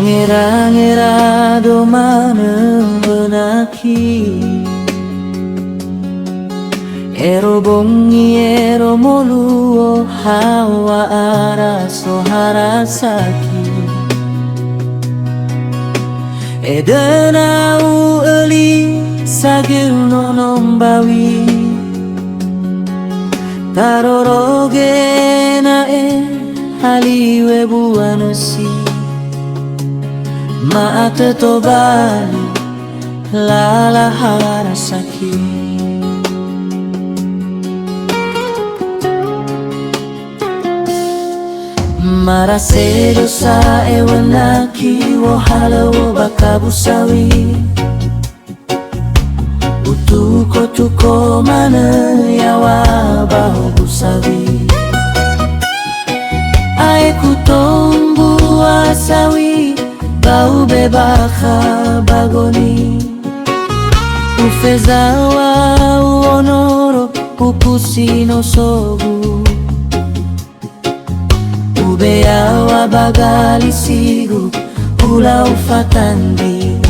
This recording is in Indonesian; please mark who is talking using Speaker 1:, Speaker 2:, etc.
Speaker 1: Mangira-ngira do maneng benaki Ero bongi ero moluo hawa araso harasaki Edenau eli sagil nonombawi Taroroge na haliwe buanasi Maate to bali lala harasaki Marase dosa ewanaki wahala bakabusawi Utuko mana yawa bahu busawi Aiku tombu asawi bau bebaka bagoni Ufezawa uonoro ukusino sogu Ubeawa bagali sigu ula ufatandi